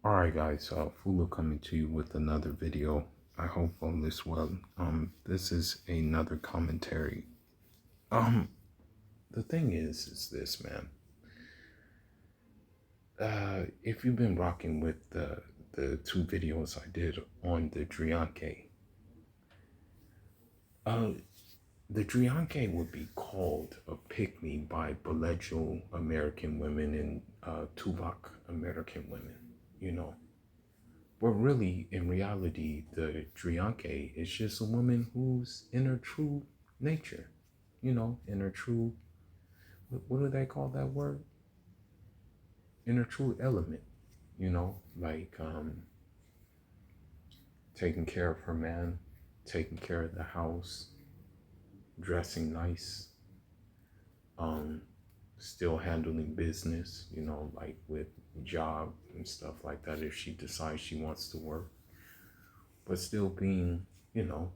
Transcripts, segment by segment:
Alright guys, Fulu coming to you with another video. I hope all is well. This is another commentary. Um, the thing is this, man. If you've been rocking with the two videos I did on the drianke, uh, the drianke would be called a pick-me by baleejo American women and Tuvok American women, you know. But really, in reality, the drianke is just a woman who's in her true nature, in her true, what do they call that word? In her true element, like taking care of her man, taking care of the house, dressing nice, um, still handling business, like with job and stuff like that if she decides she wants to work, but still being, you know,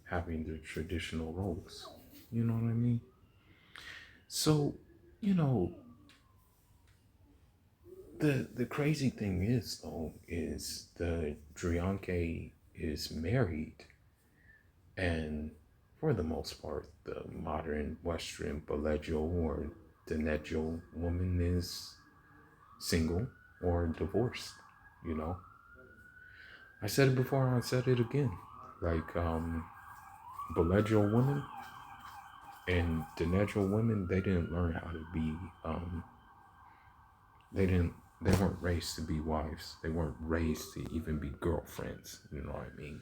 having the traditional roles. You know what I mean? So, you know, the crazy thing is though, is the drianke is married, and for the most part, the modern Western baleejo or Dinejo woman is single or divorced, you know. I said it before, I said it again. Like baleejo women and Dinejo women, they didn't learn how to be they didn't they weren't raised to be wives. They weren't raised to even be girlfriends, you know what I mean?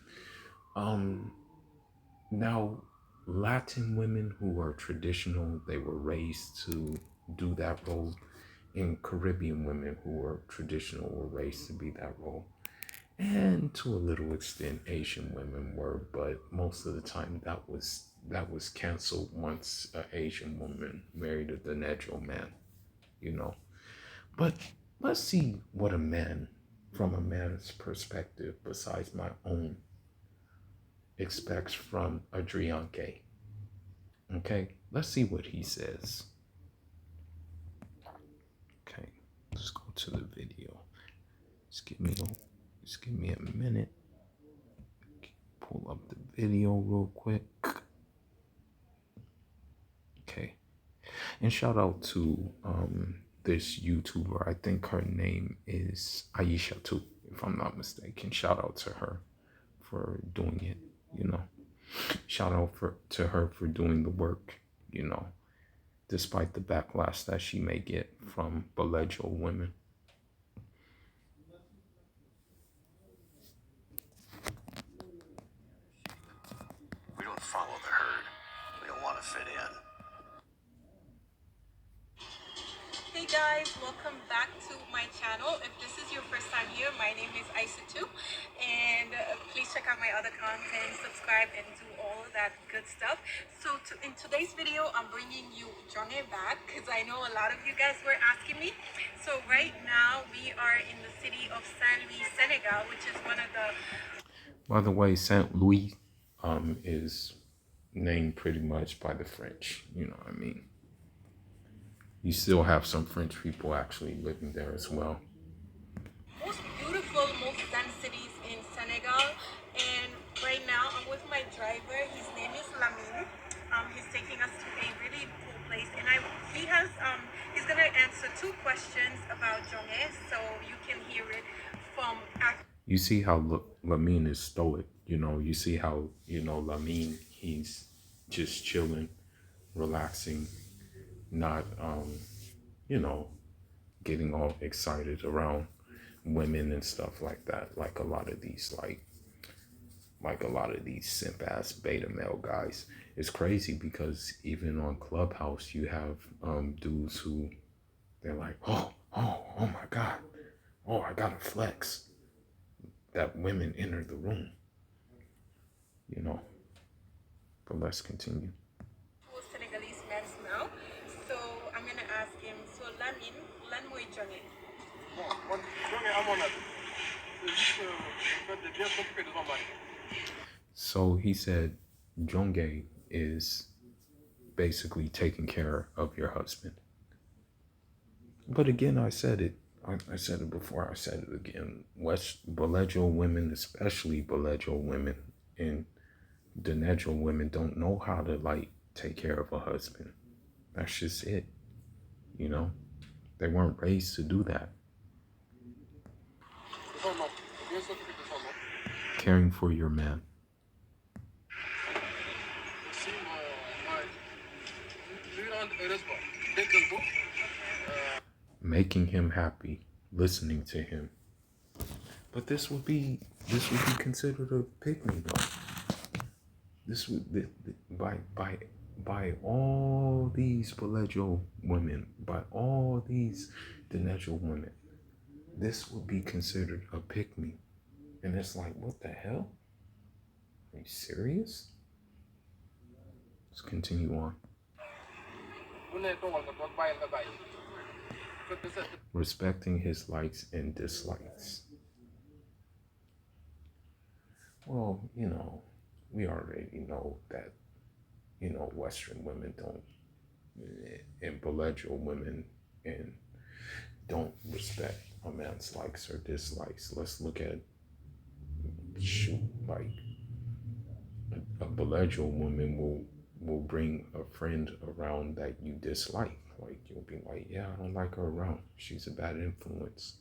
Um Now Latin women who are traditional, they were raised to do that role, and Caribbean women who were traditional were raised to be that role. And to a little extent Asian women were, but most of the time that was canceled once an Asian woman married a Dinejo man, you know. But let's see what a man, from a man's perspective, besides my own, expects from a drianke. Okay, let's see what he says. Okay, let's go to the video. Just give me a minute. Pull up the video real quick. Okay, and shout out to this YouTuber. I think her name is Aisha too, if I'm not mistaken. Shout out to her for doing it. You know, shout out to her for doing the work. You know, despite the backlash that she may get from baleejo women. We don't follow the herd. We don't want to fit in. Hey guys, welcome back to my channel. If this is your first time here, my name is Isa too, and please check out my other content, subscribe, and do all of that good stuff. So in today's video, I'm bringing you jongue back because I know a lot of you guys were asking me. So right now we are in the city of Saint Louis, Senegal, which is one of the... By the way, Saint Louis is named pretty much by the French. You know what I mean? You still have some French people actually living there as well. most beautiful, most dense cities in Senegal. And right now I'm with my driver. His name is Lamine. He's taking us to a really cool place, and he's gonna answer two questions about jongue, so you can hear it from... You see how Lamine is stoic. You see how, Lamine, he's just chilling, relaxing, not, you know, getting all excited around women and stuff like that. Like a lot of these simp ass beta male guys. It's crazy because even on Clubhouse, you have dudes who, they're like, oh my God. Oh, I gotta flex. That women enter the room, you know. But let's continue. Senegalese men now. So I'm gonna ask him, so Lamine, lan mooy jongue? Bon, jonge à mon avis, c'est juste le fait de bien s'occuper de son mari. So he said jongue is basically taking care of your husband. But again, I said it I said it before, I said it again. West Balejo women, especially Balejo women and Denejo women, don't know how to like take care of a husband. That's just it. You know, they weren't raised to do that. Caring for your man, making him happy, listening to him. But this would be considered a pygmy though. This would by all these Balejo women, by all these Denejo women, this would be considered a pygmy. And it's like, what the hell? Are you serious? Let's continue on. Respecting his likes and dislikes. Well, we already know that, Western women don't, and Belejo women, and don't respect a man's likes or dislikes. Let's look at, like, a Belejo woman will bring a friend around that you dislike. Like, you'll be like, yeah, I don't like her around. She's a bad influence.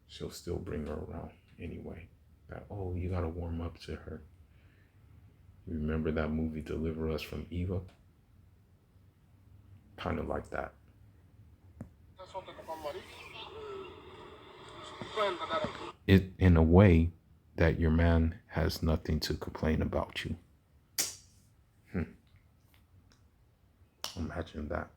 She'll still bring her around anyway. That, oh, you gotta warm up to her. You remember that movie Deliver Us from Eva? Kind of like that. It in a way that your man has nothing to complain about you. Imagine that.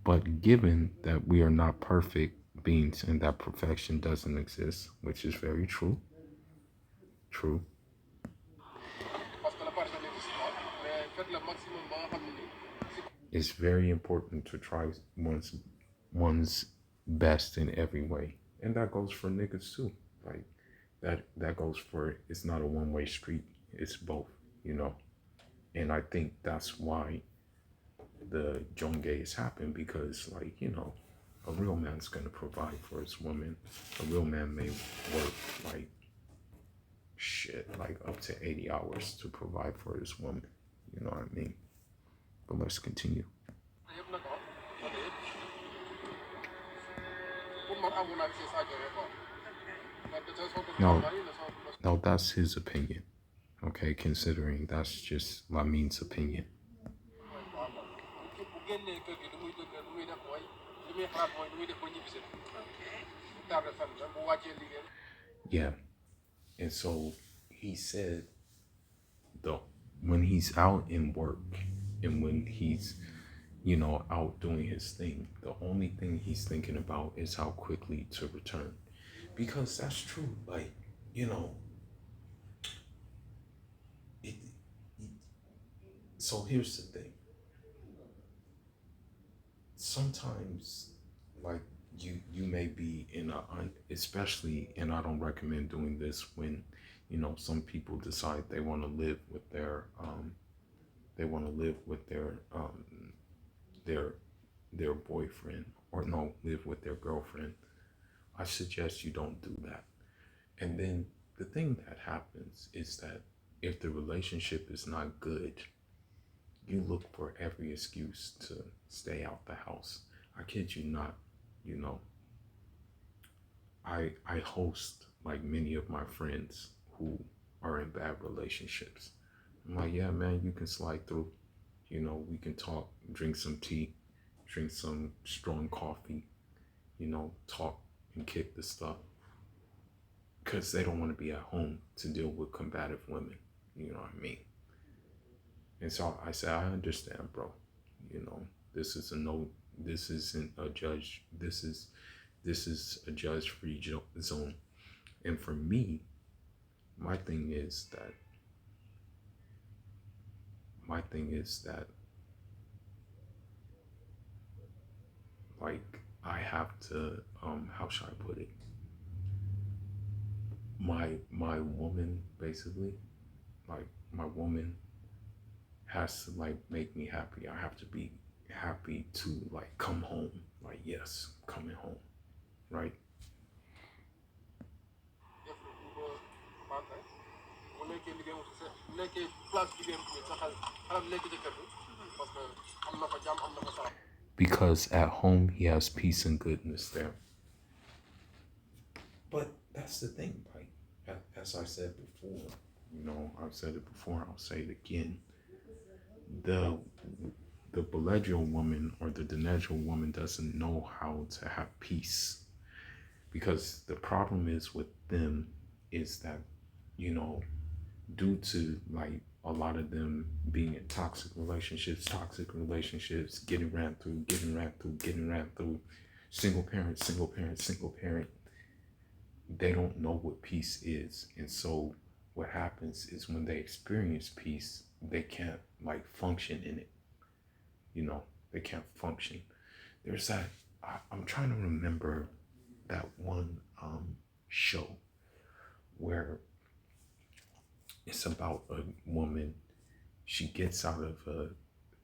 But given that we are not perfect beings and that perfection doesn't exist, which is very true. True. It's very important to try one's best in every way. And that goes for niggas too. Like that goes for, it's not a one-way street. It's both. And I think that's why the jongues happen, because a real man's gonna provide for his woman. A real man may work like up to 80 hours to provide for his woman. You know what I mean? But let's continue. No, that's his opinion. Okay, considering that's just Lamin's opinion. Yeah. And so he said, though, when he's out in work and when he's, out doing his thing, the only thing he's thinking about is how quickly to return. Because that's true. Like, it, so here's the thing. Sometimes, like, you may be in especially, and I don't recommend doing this when, some people decide they want to live with their their boyfriend, or no, live with their girlfriend. I suggest you don't do that. And then the thing that happens is that if the relationship is not good, you look for every excuse to stay out the house. I kid you not, I host like many of my friends who are in bad relationships. I'm like, yeah, man, you can slide through. We can talk, drink some tea, drink some strong coffee, talk and kick the stuff. Because they don't want to be at home to deal with combative women. You know what I mean? And so I said, I understand, bro. This is this isn't a judge. This is a judge-free zone. And for me, my thing is that like, I have to, how should I put it? My woman, basically, like, my woman has to like make me happy. I have to be happy to like come home. Like, yes, coming home, right? def ko matin bu nekkee liggéey mu sa bu nekkee place liggéeyam tamit sa xelam nekk ci kër gi parce que am na fa jàmm am na fa salaam. Because at home he has peace and goodness there. But that's the thing, right? As I said before, I've said it before, I'll say it again. The the baleejo woman or the Denejo woman doesn't know how to have peace. Because the problem is with them is that, due to like a lot of them being in toxic relationships, getting ran through, single parent, single parent, single parent, they don't know what peace is. And so what happens is when they experience peace, they can't like function in it. They can't function. There's that, I'm trying to remember that one show where it's about a woman. She gets out of a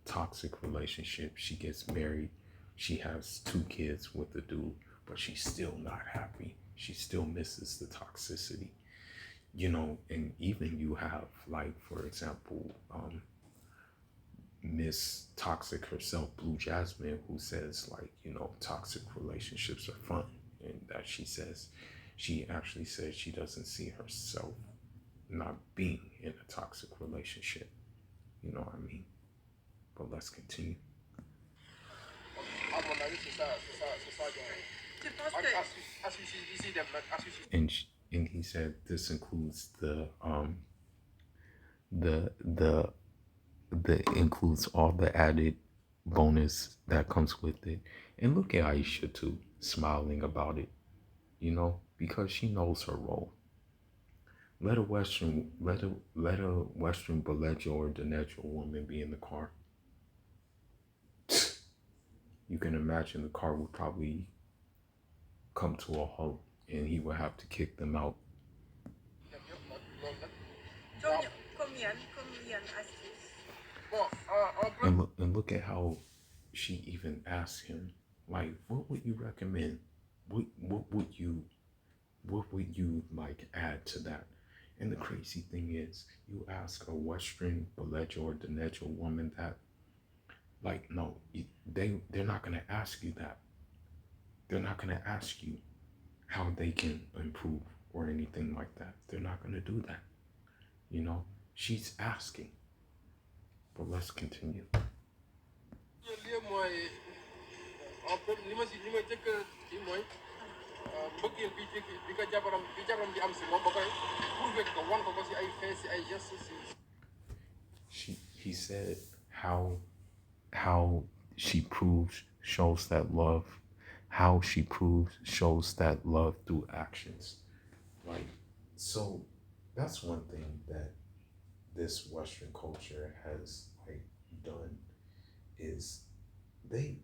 toxic relationship. She gets married. She has 2 kids with the dude, but she's still not happy. She still misses the toxicity, and even you have, like, for example, Miss Toxic herself, Blue Jasmine, who says, like, toxic relationships are fun. And that she actually says she doesn't see herself not being in a toxic relationship. You know what I mean? But let's continue. À mon avis, c'est ça, genre. Tu penses que As you see them, as you see. And he said this includes the includes all the added bonus that comes with it. And look at Aisha too, smiling about it, because she knows her role. Let a Western baleejo or Denejo woman be in the car. You can imagine the car would probably come to a halt and he would have to kick them out. combien astuces? Bon, And look at how she even asked him, like, what would you recommend? What would you like add to that? And the crazy thing is, you ask a Western baleejo or Denejo woman that, like, no, they're not gonna ask you that. They're not gonna ask you how they can improve or anything like that. They're not gonna do that. She's asking. But let's continue. lii mooy en fait li ma jëkk kii mooy mbëggeel bi ko jabaram di am si moom ba pare prouvé ko wan ko si ay fait si ay gestes si. He said how she proves shows that love, how she proves shows that love through actions. Like, so that's one thing that this Western culture has like done is they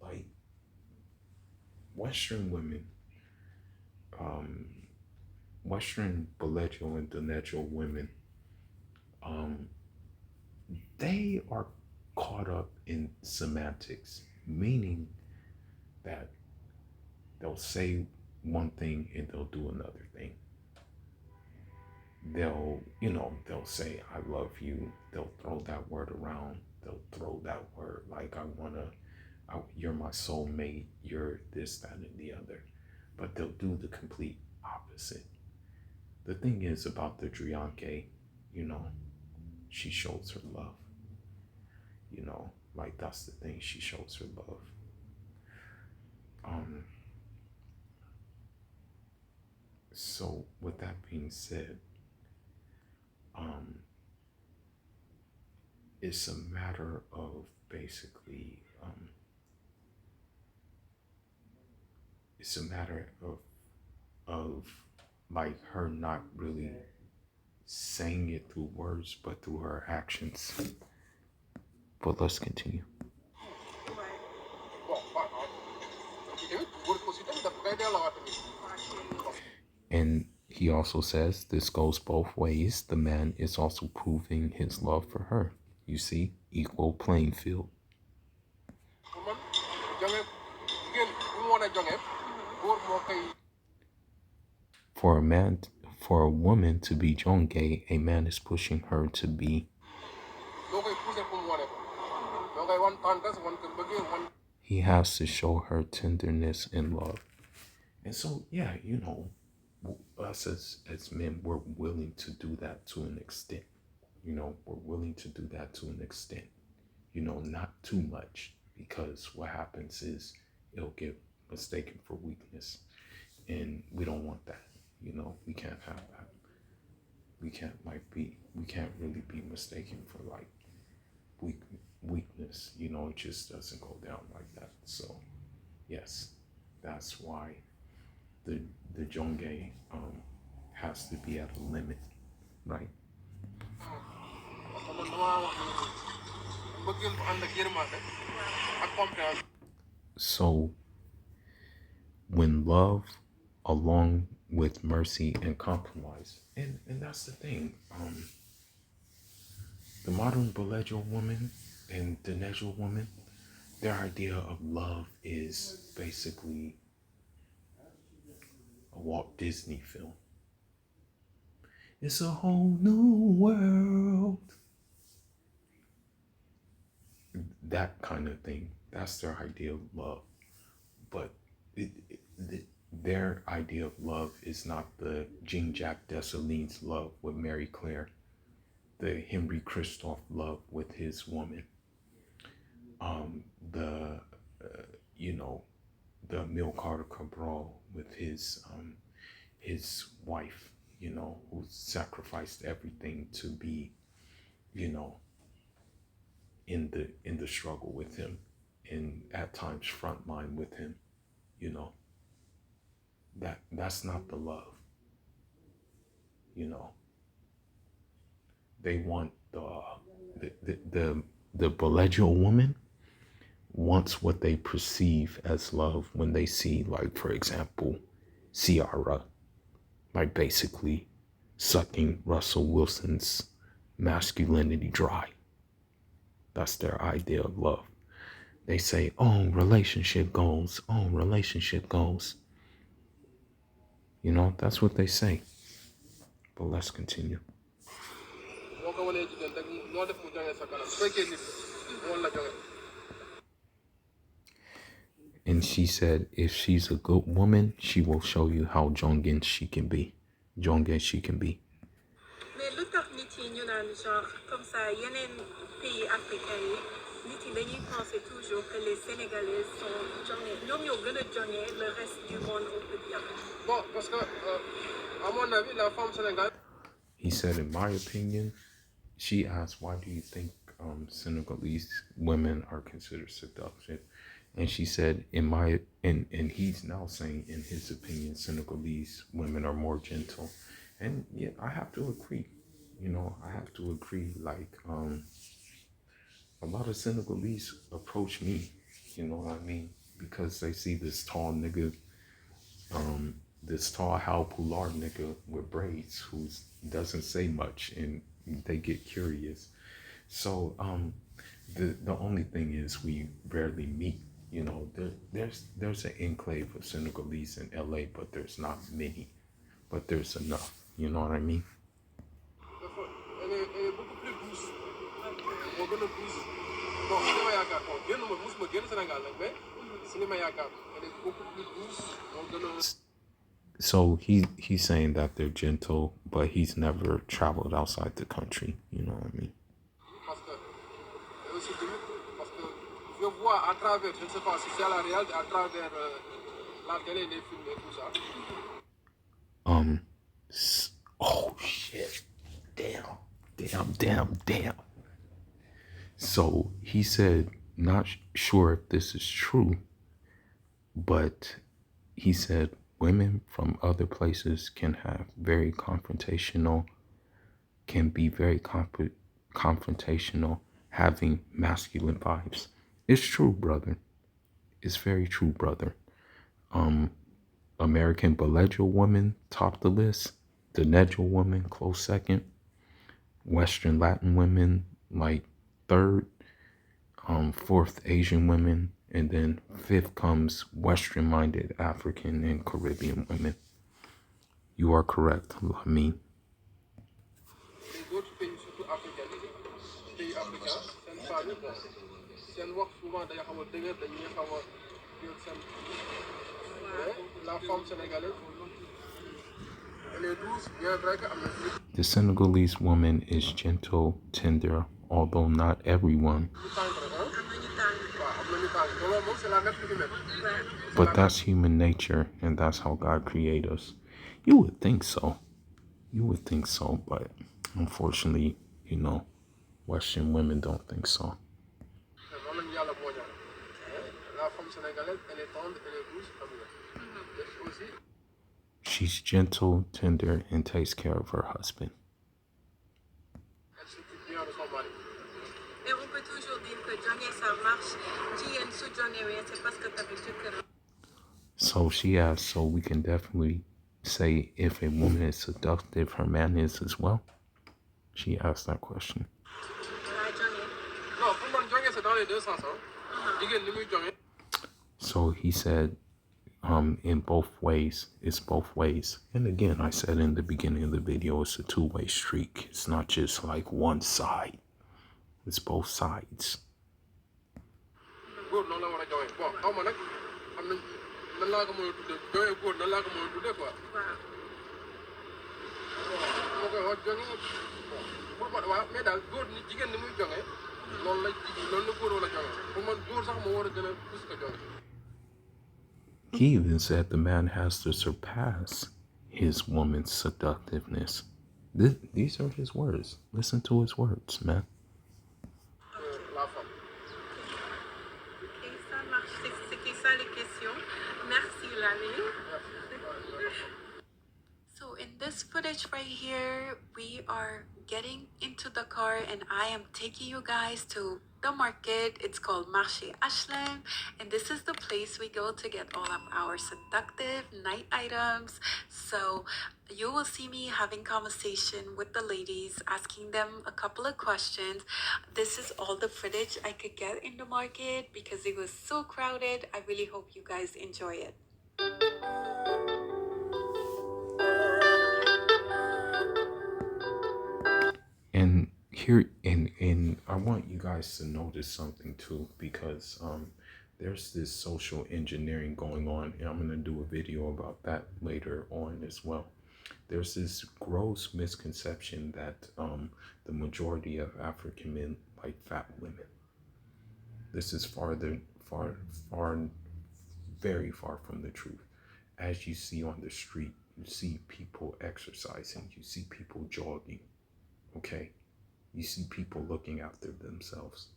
like Western women, Western baleejo and Denejo women, they are caught up in semantics, meaning that they'll say one thing and they'll do another thing. They'll say, I love you. They'll throw that word around. They'll throw that word like, you're my soulmate. You're this, that, and the other. But they'll do the complete opposite. The thing is about the drianke, she shows her love. Like, that's the thing. She shows her love. So with that being said, it's a matter of basically, it's a matter of like her not really saying it through words, but through her actions. But let's continue. And he also says this goes both ways. The man is also proving his love for her. You see, equal playing field. man jonge jigéen bu mu wan a jonge góor moo koy For a man, for a woman to be jongue, a man is pushing her to be. doo koy pousser pour mu wane ko doo koy wan tendresse wan ko bëggee wan He has to show her tenderness and love. And so, yeah, you know, us as men, we're willing to do that to an extent. You know, we're willing to do that to an extent. You know, not too much, because what happens is it'll get mistaken for weakness. And we don't want that. You know, we can't have that. We can't really be mistaken for like weakness. You know, it just doesn't go down like that. So, yes, that's why the jongue has to be at a limit, right? parce que man damaa wax ni mbëggeel bu ànd ak yërmande ak compréhension. So when love along with mercy and compromise, and that's the thing, the modern baleejo woman and the nejo woman, their idea of love is basically a Walt Disney film. It's a whole new world. That kind of thing. That's their idea of love. But their idea of love is not the Jean-Jacques Dessalines love with Mary Claire, the Henry Christophe love with his woman, the you know, the Emile Carter Cabral with his wife, you know, who sacrificed everything to be, you know, in the struggle with him, and at times frontline with him, you know. That's not the love. You know. They want the baleejo woman wants what they perceive as love when they see, like, for example, Ciara, like, basically sucking Russell Wilson's masculinity dry. That's their idea of love. They say, oh, relationship goals. Oh, relationship goals. You know, that's what they say. But let's continue. boo ko wanee jigéen rek noo def mu jonge sa kanam su fekkee nit woon la jonge. And she said, if she's a good woman, she will show you how jonge she can be. Jonge she can be. mais lu tax nit yi ñu naan genre comme ça yeneen pays africains yi nit yi dañuy penser toujours que les Sénégalais sont jonge ñoom ñoo gën a jonge le reste du monde on peut dire. Bon parce que à mon avis la femme sénégalaise. He said, in my opinion, she asked, why do you think Senegalese women are considered seductive? And she said, and he's now saying, in his opinion, Senegalese women are more gentle. And yeah, I have to agree. You know, I have to agree. Like, a lot of Senegalese approach me, you know what I mean? Because they see this tall nigga, this tall Hal Pular nigga with braids who doesn't say much, and they get curious. So the only thing is we rarely meet. You know, there's an enclave of Senegalese in LA, but there's not many. But there's enough. You know what I mean? Elle est beaucoup plus douce. moo gën a douce. Bon si li ma yaakaar bon génn ma musuma génn Sénégal nag mais si li ma yaakaar elle est beaucoup plus douce moo gën a. So he's saying that they're gentle, but he's never traveled outside the country. You know what I mean? Parce que aussi tamit parce que je vois à travers je ne sais pas si c'est à la réalité à travers la télé les films et tout ça. Oh shit! Damn! So he said, not sure if this is true, but he said women from other places can be very confrontational, having masculine vibes. It's true, brother. It's very true, brother. American baleejo women top the list. the Negro woman, close second. Western Latin women, like third. Fourth, Asian women. And then fifth comes Western-minded African and Caribbean women. You are correct, Lamin. les autres pays surtout africains pays africains seen femmes yi bon seen wax souvent day xaw a dëgër dañuy xaw a jël seen mais la femme sénégalaise elle est douce bien vrai que am na The Senegalese woman is gentle, tender, although not everyone. ñu tendre hein waaw am na ñu tendre loolu moom c'est la nature humaine But that's human nature, and that's how God created us. You would think so. You would think so, but unfortunately, Western women don't think so. noonu lañu yàlla moo ñaan la femme sénégalaise elle est tendre elle est douce xam nga et aussi She's gentle, tender, and takes care of her husband. elle s'occupe bien de son mari. Et on peut toujours dire que jongue ça marche. Jigéen su jongewee c'est parce que tamit jëkkër. So she asked, so we can definitely say if a woman is seductive, her man is as well? She asked that question. Non, pour man jonge c'est dans les deux sens hein. Jigéen ni muy jonge. So he said, in both ways, it's both ways. And again, I said in the beginning of the video, it's a two-way streak. It's not just like one side. It's both sides. Góor noonu la war a jonge bon xaw ma nag am nañ nan laa ko mën a tuddee jonge góor nan laa ko mën a tuddee quoi. moo koy wax jonge pour man waaw mais daal góor ni jigéen ni muy jonge noonu la góor war a jonge pour man góor sax moo war a gën a plus que jonge. He even said the man has to surpass his woman's seductiveness. These are his words. Listen to his words, man. La femme. Ok, ça marche. C'était ça les questions. Merci, Lali. So in this footage right here, we are getting into the car and I am taking you guys to the market. It's called Marché Ashland, and this is the place we go to get all of our seductive night items. So you will see me having conversation with the ladies, asking them a couple of questions. This is all the footage I could get in the market because it was so crowded. I really hope you guys enjoy it. And here, and I want you guys to notice something too, because there's this social engineering going on, and I'm gonna do a video about that later on as well. There's this gross misconception that the majority of African men like fat women. This is very far from the truth. As you see on the street, you see people exercising, you see people jogging. Okay, you see people looking after themselves.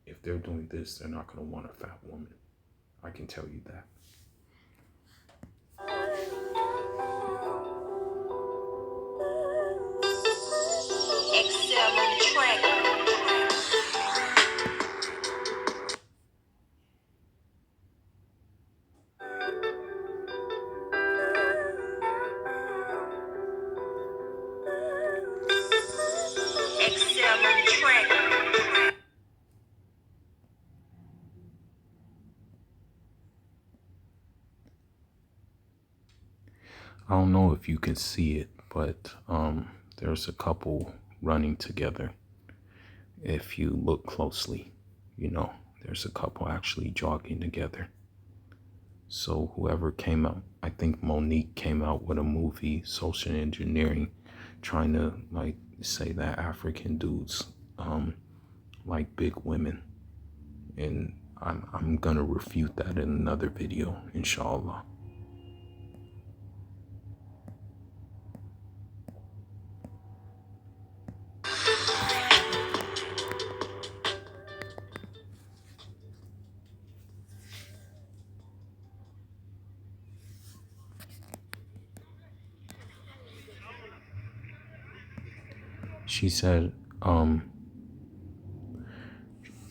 If they're doing this, they're not going to want a fat woman. I can tell you that. Excel on track. Excel on track. I don't know if you can see it, but there's a couple running together. If you look closely, there's a couple actually jogging together. So whoever came out, I think Monique came out with a movie, Social Engineering, trying to say that African dudes like big women. And I'm gonna refute that in another video, inshallah.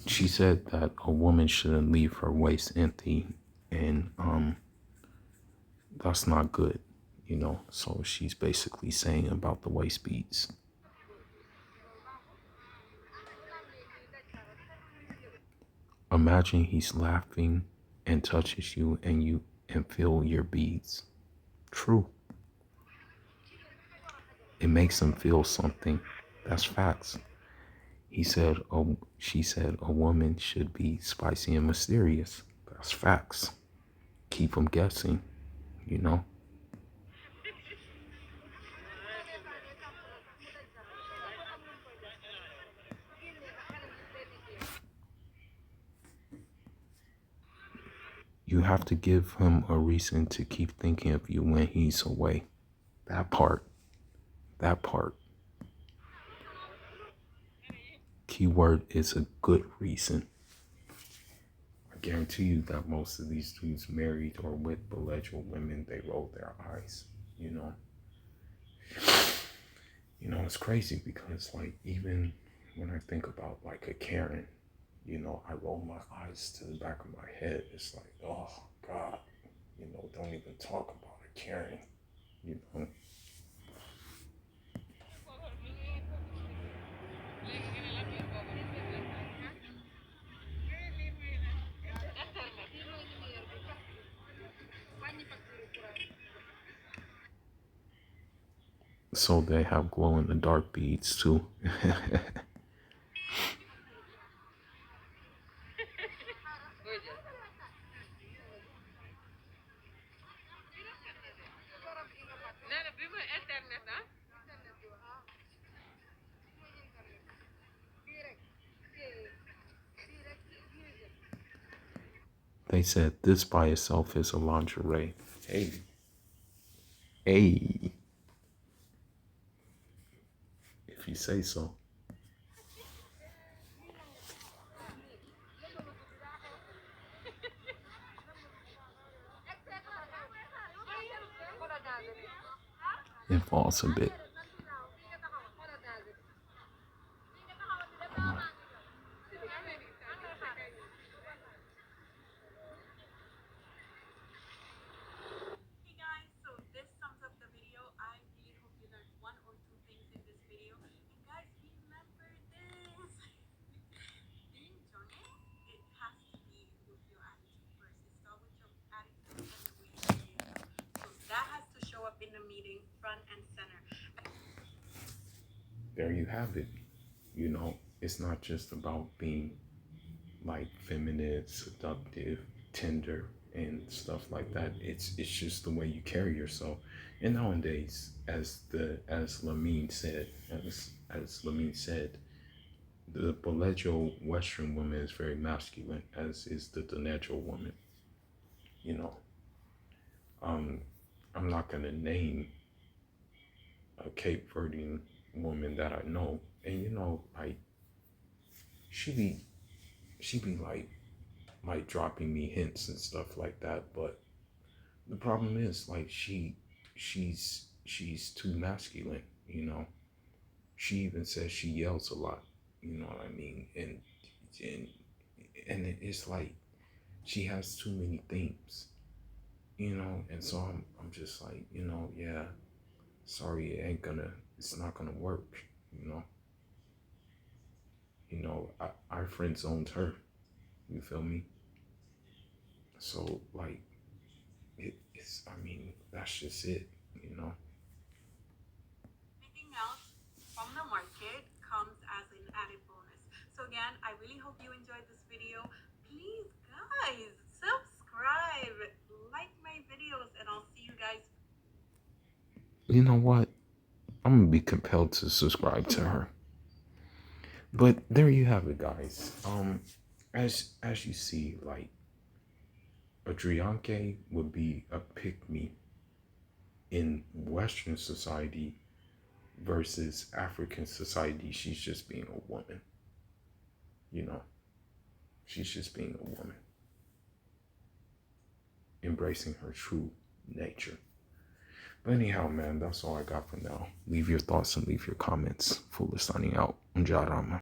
She said that a woman shouldn't leave her waist empty, and that's not good. you know. So she's basically saying about the waist beads. Imagine he's laughing and touches you and feel your beads. True. It makes him feel something. That's facts. He said, oh, she said a woman should be spicy and mysterious. That's facts. Keep him guessing, you know. You have to give him a reason to keep thinking of you when he's away. That part. That part. Keyword is a good reason. I guarantee you that most of these dudes married or with baleejo women, they roll their eyes, you know. You know, it's crazy because like even when I think about like a Karen, you know, I roll my eyes to the back of my head. It's like, oh God, you know, don't even talk about a Karen, you know. So they have glow in the dark beads too. They said this by itself is a lingerie. Hey, hey, if you say so. It falls a bit. Hey guys, so this sums up the video. I really hope you learned one or two things in this video. And guys, remember this. Being jongue, it has to be with your attitude first. It starts with your attitude and the way you carry yourself. So that has to show up in the meeting front and center. There you have it. You know, it's not just about being like feminine, seductive, tender, and stuff like that. It's just the way you carry yourself. And nowadays, as Lamine said, as Lamine said, the baleejo Western woman is very masculine, as is the Donejo woman. You know, um, I'm not gonna name a Cape Verdean woman that I know, and you know, like she be she be like dropping me hints and stuff like that. But the problem is like she's too masculine, you know. She even says she yells a lot, you know what I mean? And it's like she has too many themes, you know, and so I'm just like, you know, yeah, sorry, it's not gonna work, you know. You know, I friend zoned her, you feel me? So like I mean, that's just it, you know. Anything else from the market comes as an added bonus. So again, I really hope you enjoyed this video. Please guys, subscribe, like my videos, and I'll see you guys. You know what? I'm gonna be compelled to subscribe to her. But there you have it, guys. As you see, like a drianke would be a pick me in Western society versus African society. She's just being a woman. You know, she's just being a woman, embracing her true nature. But anyhow, man, that's all I got for now. Leave your thoughts and leave your comments. Full signing out. Njarama.